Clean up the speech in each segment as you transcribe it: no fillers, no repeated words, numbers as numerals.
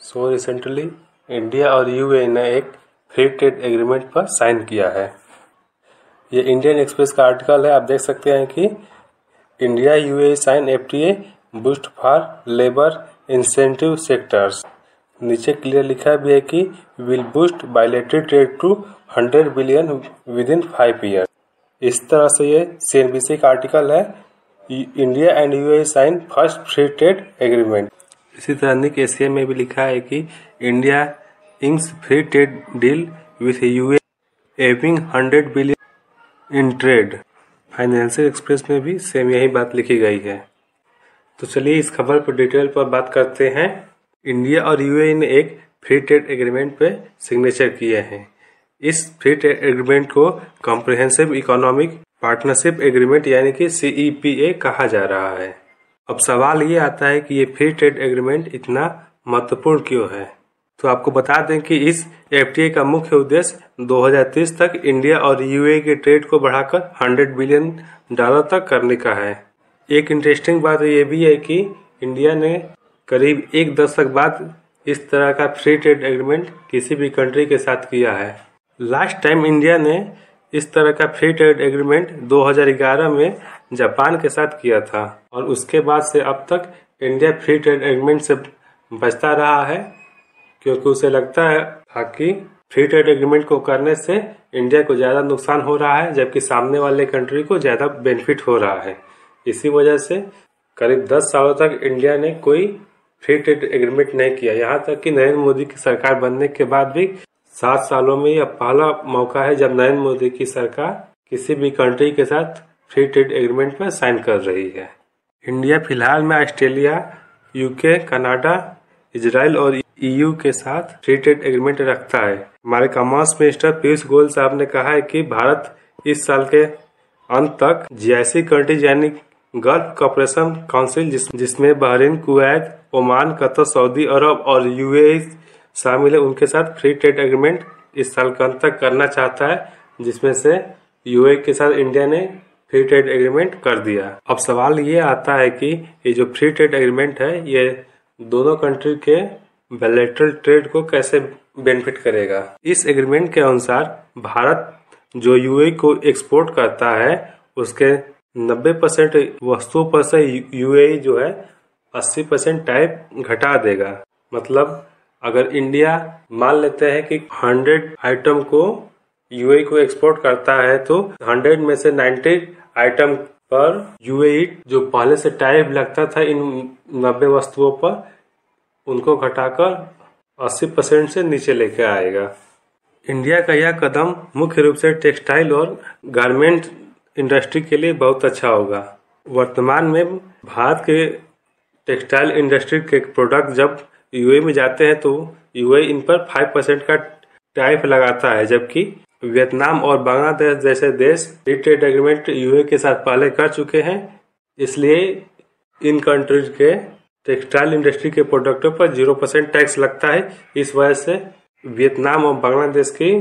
So recently India और UAE ने एक फ्री ट्रेड एग्रीमेंट पर साइन किया है। ये इंडियन एक्सप्रेस का आर्टिकल है। आप देख सकते हैं कि India UAE sign FTA boost for labour incentive sectors. नीचे क्लियर लिखा भी है कि will boost bilateral trade to 100 billion within 5 year. इस तरह से ये सीएनबीसी का आर्टिकल है। India and UAE sign first free trade agreement. इसी तरह निक एशिया में भी लिखा है कि India inks free trade deal with UAE eyeing 100 billion in trade. Financial Express में भी सेम यही बात लिखी गई है। तो चलिए इस खबर पर डिटेल पर बात करते हैं। इंडिया और यूएई ने एक फ्री ट्रेड एग्रीमेंट पे सिग्नेचर किए हैं। इस फ्री ट्रेड एग्रीमेंट को कॉम्प्रिहेंसिव इकोनॉमिक पार्टनरशिप एग्रीमेंट यानी कि CEPA कहा जा रहा है। अब सवाल ये आता है कि ये फ्री ट्रेड एग्रीमेंट इतना महत्वपूर्ण क्यों है। तो आपको बता दें कि इस FTA का मुख्य उद्देश्य 2030 तक इंडिया और यूएई के ट्रेड को बढ़ाकर $100 बिलियन तक करने का है। एक इंटरेस्टिंग बात ये भी है कि इंडिया ने करीब एक दशक बाद इस तरह का फ्री ट्रेड एग्रीमेंट किसी भी कंट्री के साथ किया है। लास्ट टाइम इंडिया ने इस तरह का फ्री ट्रेड एग्रीमेंट 2011 में जापान के साथ किया था और उसके बाद से अब तक इंडिया फ्री ट्रेड एग्रीमेंट से बचता रहा है, क्योंकि उसे लगता है कि फ्री ट्रेड एग्रीमेंट को करने से इंडिया को ज़्यादा नुकसान हो रहा है, जबकि सामने वाले कंट्री को ज़्यादा बेनिफिट हो रहा है। इसी वजह से करीब 10 सालों तक इंडिया ने कोई फ्री ट्रेड एग्रीमेंट नहीं किया। यहाँ तक कि नरेंद्र मोदी की सरकार बनने के बाद भी 7 सालों में यह पहला मौका है जब नरेंद्र मोदी की सरकार किसी भी कंट्री के साथ फ्री ट्रेड एग्रीमेंट पर साइन कर रही है। इंडिया फिलहाल में ऑस्ट्रेलिया, यूके, कनाडा, इजराइल और EU के साथ फ्री ट्रेड एग्रीमेंट रखता है। हमारे कॉमर्स मिनिस्टर पीयूष गोयल साहब ने कहा है कि भारत इस साल के अंत तक GCC कंट्रीज यानी गल्फ कॉपरेशन काउंसिल जिसमें Bahrain, Kuwait, Oman, Qatar, Saudi Arabia और UAE शामिल है, उनके साथ फ्री ट्रेड एग्रीमेंट इस साल के अंत तक करना चाहता है, जिसमें से UAE के साथ इंडिया ने फ्री ट्रेड एग्रीमेंट कर दिया। अब सवाल ये आता है कि ये जो फ्री ट्रेड एग्रीमेंट है ये दोनों कंट्री के बायलैटरल ट्रेड को कैसे बेनिफिट करेगा। इस एग्रीमेंट के अनुसार भारत जो UAE को एक्सपोर्ट करता है उसके 90% वस्तुओं पर से UAE जो है 80% टैरिफ घटा देगा। मतलब अगर इंडिया मान लेते हैं कि 100 आइटम को UAE को एक्सपोर्ट करता है तो 100 में से 90 आइटम पर UAE जो पहले से टैरिफ लगता था इन 90 वस्तुओं पर, उनको घटाकर 80% से नीचे लेके आएगा। इंडिया का यह कदम मुख्य रूप से टेक्सटाइल और गारमेंट इंडस्ट्री के लिए बहुत अच्छा होगा। वर्तमान में भारत के टेक्सटाइल इंडस्ट्री के प्रोडक्ट जब UAE में जाते हैं तो UAE इन पर 5% का टैरिफ लगाता है, जबकि वियतनाम और बांग्लादेश जैसे देश फ्री ट्रेड एग्रीमेंट UAE के साथ पहले कर चुके हैं। इसलिए इन कंट्रीज के टेक्सटाइल इंडस्ट्री के प्रोडक्टों पर 0% टैक्स लगता है। इस वजह से वियतनाम और बांग्लादेश की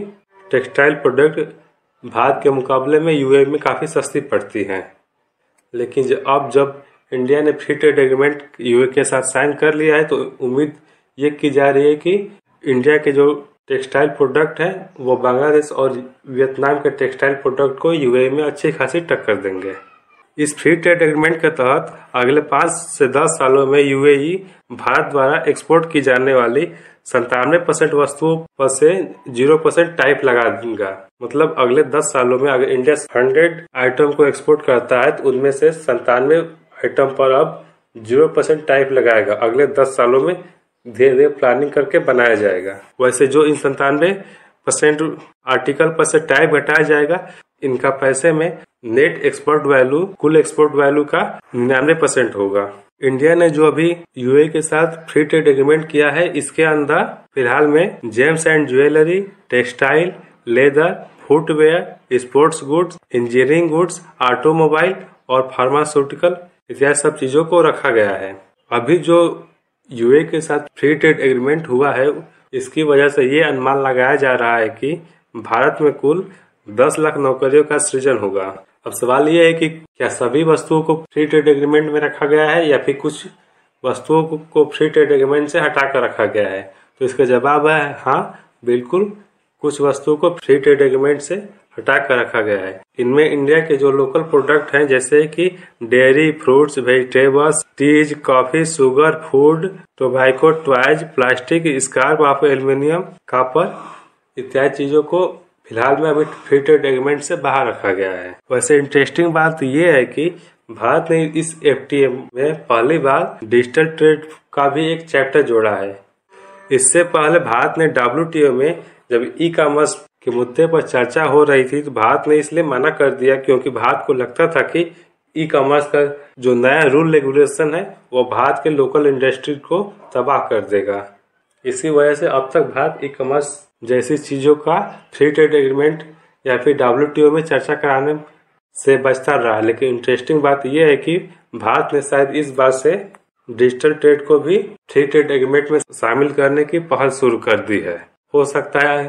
टेक्सटाइल प्रोडक्ट भारत के मुकाबले में UAE में काफ़ी सस्ती पड़ती हैं। लेकिन जब इंडिया ने फ्री ट्रेड एग्रीमेंट UAE के साथ साइन कर लिया है तो उम्मीद ये की जा रही है कि इंडिया के जो टेक्सटाइल प्रोडक्ट हैं वो बांग्लादेश और वियतनाम के टेक्सटाइल प्रोडक्ट को UAE में अच्छी खासी टक्कर देंगे। इस फ्री ट्रेड एग्रीमेंट के तहत अगले 5 से 10 सालों में UAE भारत द्वारा एक्सपोर्ट की जाने वाली 97% वस्तुओं पर से 0% टैरिफ लगा देगा। मतलब अगले 10 सालों में अगर इंडिया 100 आइटम को एक्सपोर्ट करता है तो उनमें से 97 आइटम पर अब 0% टैरिफ लगाएगा। अगले 10 सालों में धीरे धीरे प्लानिंग करके बनाया जाएगा। वैसे जो इन 97% आर्टिकल पर से टैरिफ घटाया जाएगा, इनका पैसे में नेट एक्सपोर्ट वैल्यू कुल एक्सपोर्ट वैल्यू का 99% होगा। इंडिया ने जो अभी UAE के साथ फ्री ट्रेड एग्रीमेंट किया है, इसके अंदर फिलहाल में James and jewellery, textile, leather, footwear, sports goods, engineering goods, automobile और फार्मास्यूटिकल इत्यादि सब चीजों को रखा गया है। अभी जो UAE के साथ फ्री ट्रेड एग्रीमेंट हुआ है, इसकी वजह से ये अनुमान लगाया जा रहा है कि भारत में कुल 10 लाख नौकरियों का सृजन होगा। अब सवाल ये है कि क्या सभी वस्तुओं को फ्री ट्रेड एग्रीमेंट में रखा गया है या फिर कुछ वस्तुओं को फ्री ट्रेड एग्रीमेंट से हटा कर रखा गया है। तो इसका जवाब है हाँ, बिल्कुल कुछ वस्तुओं को फ्री ट्रेड एग्रीमेंट से हटा कर रखा गया है। इनमें इंडिया के जो लोकल प्रोडक्ट हैं जैसे कि dairy, fruits, vegetables, teas, coffee, sugar, food, tobacco, toys, plastic, scarf of aluminium, copper इत्यादि चीजों को फिलहाल में अभी फ्री ट्रेड एग्रीमेंट से बाहर रखा गया है। वैसे इंटरेस्टिंग बात ये है कि भारत ने इस FTA में पहली बार डिजिटल ट्रेड का भी एक चैप्टर जोड़ा है। इससे पहले भारत ने WTO में जब ई कॉमर्स के मुद्दे पर चर्चा हो रही थी तो भारत ने इसलिए मना कर दिया क्योंकि भारत को लगता था कि ई कॉमर्स का जो नया रूल रेगुलेशन है वो भारत के लोकल इंडस्ट्री को तबाह कर देगा। इसी वजह से अब तक भारत ई कॉमर्स जैसी चीजों का फ्री ट्रेड एग्रीमेंट या फिर WTO में चर्चा कराने से बचता रहा। लेकिन इंटरेस्टिंग बात यह है कि भारत ने शायद इस बार से डिजिटल ट्रेड को भी फ्री ट्रेड एग्रीमेंट में शामिल करने की पहल शुरू कर दी है। हो सकता है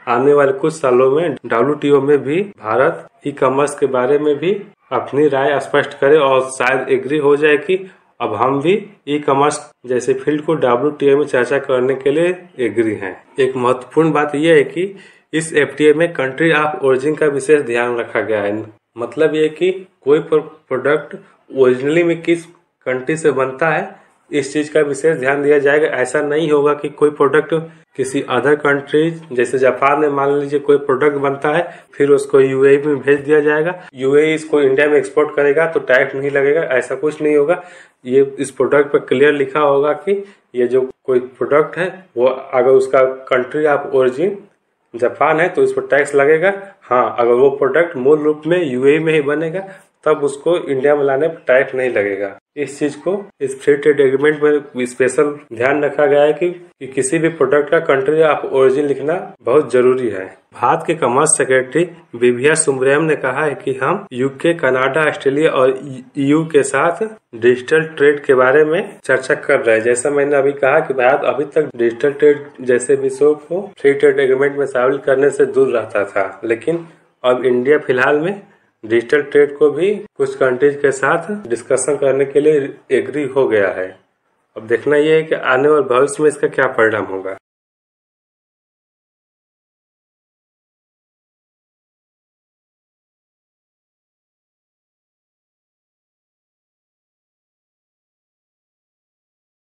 आने वाले कुछ सालों में WTO में भी भारत ई कॉमर्स के बारे में भी अपनी राय स्पष्ट करे और शायद एग्री हो जाए कि अब हम भी ई कॉमर्स जैसे फील्ड को WTO में चर्चा करने के लिए एग्री हैं। एक महत्वपूर्ण बात यह है कि इस FTA में कंट्री ऑफ ओरिजिन का विशेष ध्यान रखा गया है। मतलब ये कि कोई प्रोडक्ट ओरिजिनली में किस कंट्री से बनता है इस चीज का विशेष ध्यान दिया जाएगा। ऐसा नहीं होगा कि कोई प्रोडक्ट किसी अदर कंट्री जैसे जापान में मान लीजिए कोई प्रोडक्ट बनता है फिर उसको UAE में भेज दिया जाएगा, UAE इसको इंडिया में एक्सपोर्ट करेगा तो टैक्स नहीं लगेगा। ऐसा कुछ नहीं होगा। ये इस प्रोडक्ट पर क्लियर लिखा होगा कि ये जो कोई प्रोडक्ट है वो अगर उसका कंट्री ऑफ ओरिजिन जापान है तो इस पर टैक्स लगेगा। हाँ, अगर वो प्रोडक्ट मूल रूप में UAE में ही बनेगा तब उसको इंडिया में लाने पर टैक्स नहीं लगेगा। इस चीज को इस फ्री ट्रेड एग्रीमेंट में स्पेशल ध्यान रखा गया है कि किसी भी प्रोडक्ट का कंट्री ऑफ ओरिजिन लिखना बहुत जरूरी है। भारत के कॉमर्स सेक्रेटरी विविया सुब्रमण्यम ने कहा है कि हम UK, कनाडा, ऑस्ट्रेलिया और EU के साथ डिजिटल ट्रेड के बारे में चर्चा कर रहे हैं। जैसा मैंने अभी कहा कि भारत अभी तक डिजिटल ट्रेड जैसे विषयों को फ्री ट्रेड एग्रीमेंट में शामिल करने से दूर रहता था, लेकिन अब इंडिया फिलहाल में डिजिटल ट्रेड को भी कुछ कंट्रीज के साथ डिस्कशन करने के लिए एग्री हो गया है। अब देखना यह है कि आने वाले भविष्य में इसका क्या परिणाम होगा।